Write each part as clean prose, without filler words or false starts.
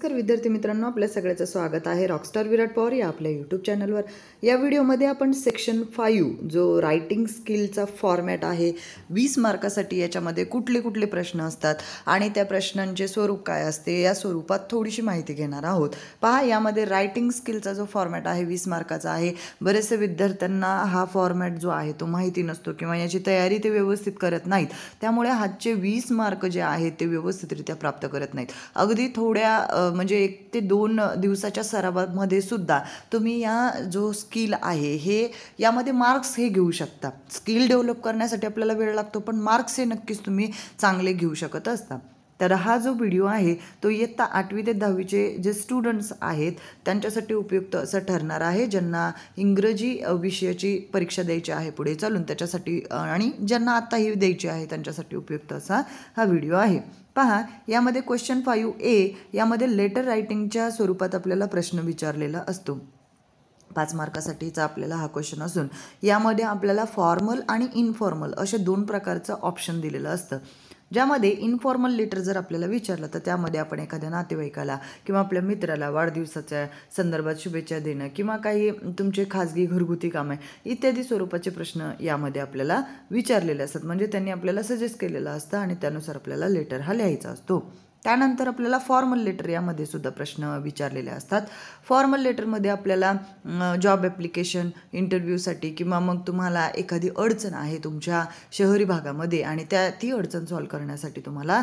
नमस्कार विद्यार्थी मित्रांनो, आपल्या सगळ्यांचं स्वागत आहे रॉकस्टार विराट पवार या आपल्या यूट्यूब चॅनलवर। या व्हिडिओमध्ये आपण सेक्शन 5 जो रायटिंग स्किलचा फॉर्मॅट आहे 20 मार्कासाठी, याच्यामध्ये कुठले कुठले प्रश्न असतात आणि त्या प्रश्नांचे स्वरूप काय असते या स्वरूपात थोडीशी माहिती घेणार आहोत। पहा, यामध्ये रायटिंग स्किलचा जो फॉर्मॅट आहे 20 मार्काचा आहे। बरेचसे विद्यार्थ्यांना हा फॉर्मॅट जो आहे तो माहिती नसतो किंवा याची तयारी ते व्यवस्थित करत नाहीत, त्यामुळे हातचे 20 मार्क जे आहेत ते व्यवस्थितरित्या प्राप्त करत नाहीत। अगदी थोड्या म्हणजे 1 ते 2 दिवसाच्या सरावामध्ये सुद्धा तुम्ही या जो स्किल आहे हे यामध्ये मार्क्स हे घेऊ शकता। स्किल डेव्हलप करण्यासाठी आपल्याला वेळ लागतो, पण मार्क्स हे नक्कीच तुम्ही चांगले घेऊ शकत असता। तर हा जो व्हिडिओ आहे तो इयत्ता 8वी ते 10वीचे जे स्टुडंट्स आहेत त्यांच्यासाठी उपयुक्त असं ठरणार आहे, ज्यांना इंग्रजी विषयाची परीक्षा द्यायची आहे पुढे चालून त्याच्यासाठी, आणि ज्यांना आता ही द्यायची आहे त्यांच्यासाठी उपयुक्त असा हा व्हिडिओ आहे। पहा, यामध्ये क्वेश्चन 5A यामध्ये लेटर रायटिंगच्या स्वरूपात आपल्याला प्रश्न विचारलेला असतो। 5 मार्कासाठीचा आपल्याला हा क्वेश्चन असून यामध्ये आपल्याला फॉर्मल आणि इनफॉर्मल असे 2 प्रकारचं ऑप्शन दिलेलं असतं। ज्यामध्ये इनफॉर्मल लेटर जर आपल्याला विचारलं तर त्यामध्ये आपण एखाद्या नातेवाईकाला किंवा आपल्या मित्राला वाढदिवसाच्या संदर्भात शुभेच्छा देणं किंवा काही तुमचे खाजगी घरगुती कामे इत्यादी स्वरूपाचे प्रश्न यामध्ये आपल्याला विचारलेले असतात। म्हणजे त्यांनी आपल्याला सजेस्ट केलेलं असतं आणि त्यानुसार आपल्याला लेटर हा लिहायचा असतो। त्यानंतर आपल्याला फॉर्मल लेटर यामध्ये सुद्धा प्रश्न विचारलेले असतात। फॉर्मल लेटरमध्ये आपल्याला जॉब ॲप्लिकेशन, इंटरव्ह्यूसाठी किंवा मग तुम्हाला एखादी अडचण आहे तुमच्या शहरी भागामध्ये आणि ती अडचण सॉल्व्ह करण्यासाठी तुम्हाला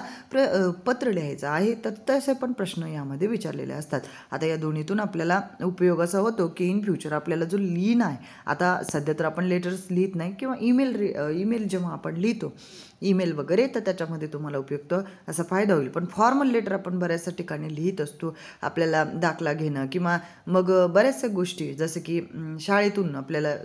पत्र लिहायचं आहे, तर तसे पण प्रश्न यामध्ये विचारलेले असतात। आता या दोन्हीतून आपल्याला उपयोग असा होतो की इन फ्युचर आपल्याला जो लिहिणं आहे, आता सध्या तर आपण लेटर्स लिहित नाही किंवा ईमेल जेव्हा आपण लिहितो ईमेल वगैरे, तर त्याच्यामध्ये तुम्हाला उपयुक्त असा फायदा होईल। पण फॉर्मल लेटर आपण बऱ्याचशा ठिकाणी लिहित असतो, आपल्याला दाखला घेणं किंवा मग बऱ्याचशा गोष्टी जसं की शाळेतून आपल्याला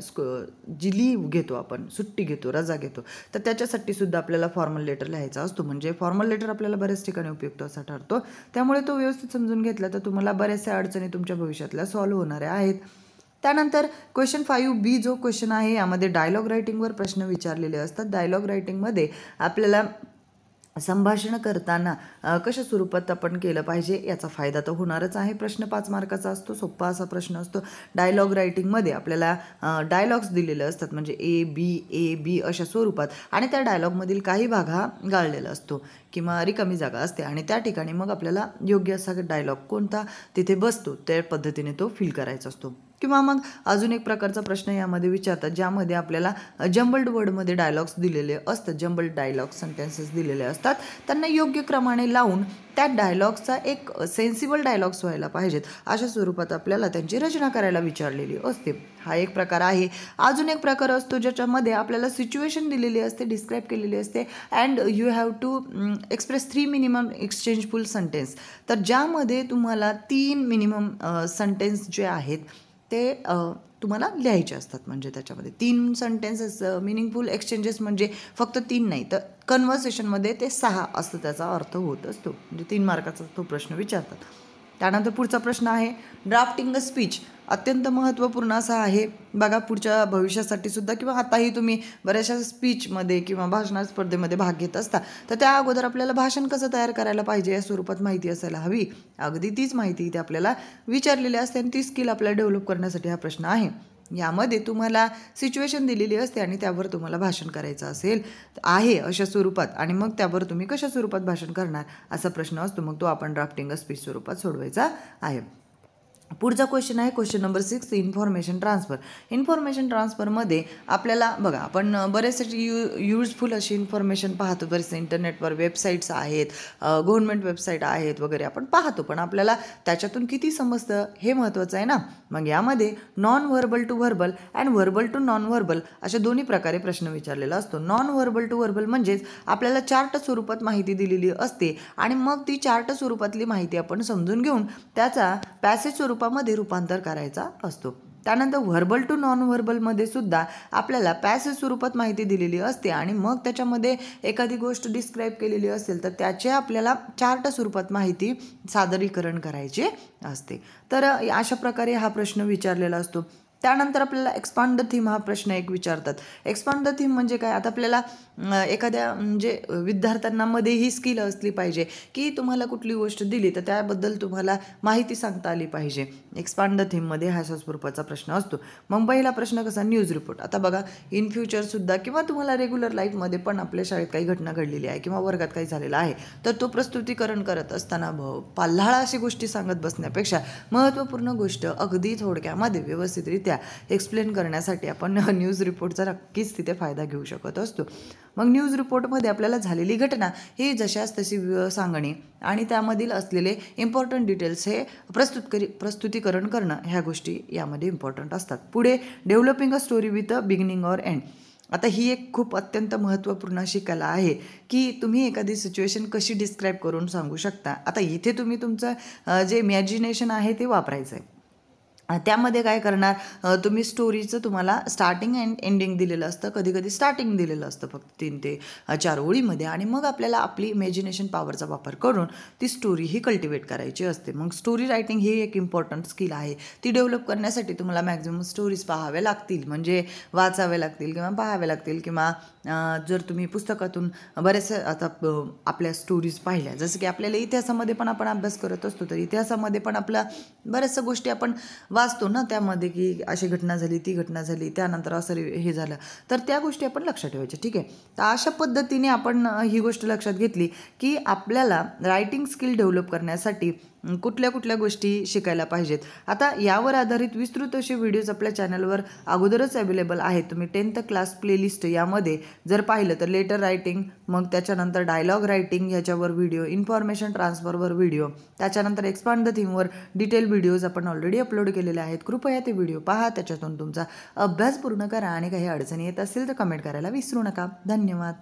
जी लीव घेतो आपण, सुट्टी घेतो, रजा घेतो, तर त्याच्यासाठी सुद्धा आपल्याला फॉर्मल लेटर लिहायचा असतो। म्हणजे फॉर्मल लेटर आपल्याला बऱ्याच ठिकाणी उपयुक्त असा ठरतो, त्यामुळे तो व्यवस्थित समजून घेतला तर तुम्हाला बऱ्याचशा अडचणी तुमच्या भविष्यातल्या सॉल्व्ह होणाऱ्या आहेत। त्यानंतर क्वेश्चन 5B जो क्वेश्चन आहे यामध्ये डायलॉग रायटिंगवर प्रश्न विचारलेले असतात। डायलॉग रायटिंगमध्ये आपल्याला संभाषण करताना कशा स्वरूपात आपण केलं पाहिजे याचा फायदा तर होणारच आहे। प्रश्न 5 मार्काचा असतो, सोप्पा असा प्रश्न असतो। डायलॉग रायटिंगमध्ये आपल्याला डायलॉग्स दिलेले असतात, म्हणजे A, B अशा स्वरूपात, आणि त्या डायलॉगमधील काही भाग हा गाळलेला असतो किंवा रिकामी जागा असते आणि त्या ठिकाणी मग आपल्याला योग्य असा डायलॉग कोणता तिथे बसतो त्या पद्धतीने तो फिल करायचा असतो। किंवा मग अजून एक प्रकारचा प्रश्न यामध्ये विचारतात ज्यामध्ये आपल्याला जंबल्ड वर्डमध्ये डायलॉग्स दिलेले असतात, जंबल्ड डायलॉग सेंटेन्सेस दिलेले असतात, त्यांना योग्य क्रमाने लावून त्या डायलॉग्सचा एक सेन्सिबल डायलॉग्स व्हायला पाहिजेत अशा स्वरूपात आपल्याला त्यांची रचना करायला विचारलेली असते। हा एक प्रकार आहे। अजून एक प्रकार असतो ज्याच्यामध्ये आपल्याला सिच्युएशन दिलेली असते, डिस्क्राईब केलेली असते, and you have to express 3 minimum एक्सचेंजफुल सेंटेन्स, तर ज्यामध्ये तुम्हाला 3 मिनिमम सेंटेन्स जे आहेत ते तुम्हाला लिहायचे असतात। म्हणजे त्याच्यामध्ये 3 सेंटेन्सेस मिनिंगफुल एक्सचेंजेस म्हणजे फक्त 3 नाही तर कन्व्हर्सेशनमध्ये ते 6 असं त्याचा अर्थ होत असतो। म्हणजे 3 मार्काचा तो प्रश्न विचारतात। त्यानंतर पुढचा प्रश्न आहे ड्राफ्टिंग अ स्पीच, अत्यंत महत्त्वपूर्ण असा आहे बघा पुढच्या भविष्यासाठी सुद्धा, किंवा आताही तुम्ही बऱ्याचशा स्पीचमध्ये किंवा भाषण स्पर्धेमध्ये भाग घेत असता, तर त्या अगोदर आपल्याला भाषण कसं तयार करायला पाहिजे या स्वरूपात माहिती असायला हवी। अगदी तीच माहिती इथे आपल्याला विचारलेली असते आणि ती स्किल आपल्याला डेव्हलप करण्यासाठी हा प्रश्न आहे। यामध्ये तुम्हाला सिच्युएशन दिलेली असते आणि त्यावर तुम्हाला भाषण करायचं आहे अशा स्वरूपात, आणि मग त्यावर तुम्ही कशा स्वरूपात भाषण करणार असा प्रश्न असतो, मग तो आपण ड्राफ्टिंग अ स्पीच स्वरूपात सोडवायचा आहे। पुढचा क्वेश्चन आहे question number 6 information transfer. Information ट्रान्सफरमध्ये आपल्याला बघा आपण बरेचसे यूजफुल अशी इन्फॉर्मेशन पाहतो, बरेचसे इंटरनेटवर वेबसाईट्स आहेत, गव्हर्नमेंट वेबसाईट आहेत वगैरे आपण पाहतो, पण आपल्याला त्याच्यातून किती समजतं हे महत्त्वाचं आहे ना। मग यामध्ये non verbal to verbal and verbal to non verbal अशा दोन्ही प्रकारे प्रश्न विचारलेला असतो। नॉन व्हर्बल टू व्हर्बल म्हणजेच आपल्याला चार्ट स्वरूपात माहिती दिलेली असते आणि मग ती चार्ट स्वरूपातली माहिती आपण समजून घेऊन त्याचा पॅसेज स्वरूपामध्ये रूपांतर करायचा असतो। त्यानंतर व्हर्बल टू नॉन व्हर्बलमध्ये सुद्धा आपल्याला पॅसेज स्वरूपात माहिती दिलेली असते आणि मग त्याच्यामध्ये एखादी गोष्ट डिस्क्राईब केलेली असेल तर त्याचे आपल्याला चार्ट स्वरूपात माहिती सादरीकरण करायचे असते। तर अशा प्रकारे हा प्रश्न विचारलेला असतो। त्यानंतर आपल्याला एक्सपांड द थीम हा प्रश्न एक विचारतात. एक्सपांड द थीम म्हणजे काय? आता आपल्याला एखाद्या म्हणजे विद्यार्थ्यांना मध्ये ही स्किल असली पाहिजे की तुम्हाला कुठली गोष्ट दिली तर त्याबद्दल तुम्हाला माहिती सांगता आली पाहिजे. एक्सपांड द थीममध्ये हा स्वरूपाचा प्रश्न असतो. मग पहिला प्रश्न कसा? News report. आता बघा, इन फ्युचरसुद्धा किंवा तुम्हाला रेग्युलर लाईफमध्ये पण आपल्या शाळेत काही घटना घडलेली आहे किंवा वर्गात काही झालेलं आहे, तर तो प्रस्तुतीकरण करत असताना पाल्हाळा अशी गोष्टी सांगत बसण्यापेक्षा महत्त्वपूर्ण गोष्ट अगदी थोडक्यामध्ये व्यवस्थितरित्या एक्सप्लेन करण्यासाठी आपण न्यूज रिपोर्टचा नक्कीच तिथे फायदा घेऊ शकत असतो. मग न्यूज रिपोर्टमध्ये आपल्याला झालेली घटना ही जशाच तशी सांगणे आणि त्यामधील असलेले इम्पॉर्टंट डिटेल्स हे प्रस्तुतीकरण करणं, ह्या गोष्टी यामध्ये इम्पॉर्टंट असतात. पुढे developing a story with a beginning or end. आता ही एक खूप अत्यंत महत्त्वपूर्ण अशी कला आहे की तुम्ही एखादी सिच्युएशन कशी डिस्क्राईब करून सांगू शकता. आता इथे तुम्ही तुमचं जे इमॅजिनेशन आहे ते वापरायचं आहे. त्यामध्ये काय करणार, तुम्ही स्टोरीचं तुम्हाला स्टार्टिंग अँड एंडिंग दिलेलं असतं. कधी कधी स्टार्टिंग दिलेलं असतं फक्त 3 ते 4 ओळीमध्ये, आणि मग आपल्याला आपली इमॅजिनेशन पॉवरचा वापर करून ती स्टोरी ही कल्टिवेट करायची असते. मग स्टोरी रायटिंग ही एक इम्पॉर्टंट स्किल आहे. ती डेव्हलप करण्यासाठी तुम्हाला मॅक्झिमम स्टोरीज पाहाव्या लागतील, म्हणजे वाचाव्या लागतील किंवा पाहाव्या लागतील, किंवा जर तुम्ही पुस्तकातून बरेचसे आता आपल्या स्टोरीज पाहिल्या, जसं की आपल्याला इतिहासामध्ये पण आपण अभ्यास करत असतो, तर इतिहासामध्ये पण आपल्या बऱ्याचशा गोष्टी आपण वाचतो ना, त्यामध्ये की अशी घटना झाली, ती घटना झाली, त्यानंतर असं हे झालं, तर त्या गोष्टी आपण लक्षात ठेवायच्या. ठीक आहे. तर अशा पद्धतीने आपण ही गोष्ट लक्षात घेतली की आपल्याला रायटिंग स्किल डेव्हलप करण्यासाठी कुठल्या कुठल्या गोष्टी शिकायला पाहिजेत. आता यावर आधारित विस्तृत असे व्हिडिओज आपल्या चॅनलवर अगोदरच अवेलेबल आहेत. तुम्ही 10th क्लास प्लेलिस्ट यामध्ये जर पाहिलं तर लेटर रायटिंग, मग त्याच्यानंतर डायलॉग रायटिंग ह्याच्यावर व्हिडिओ, इन्फॉर्मेशन ट्रान्सफरवर व्हिडिओ, त्याच्यानंतर एक्सपांड द थीमवर डिटेल व्हिडिओज आपण ऑलरेडी अपलोड केलेले आहेत. कृपया ते व्हिडिओ पहा, त्याच्यातून तुमचा अभ्यास पूर्ण करा, आणि काही अडचणी येत असतील तर कमेंट करायला विसरू नका. धन्यवाद.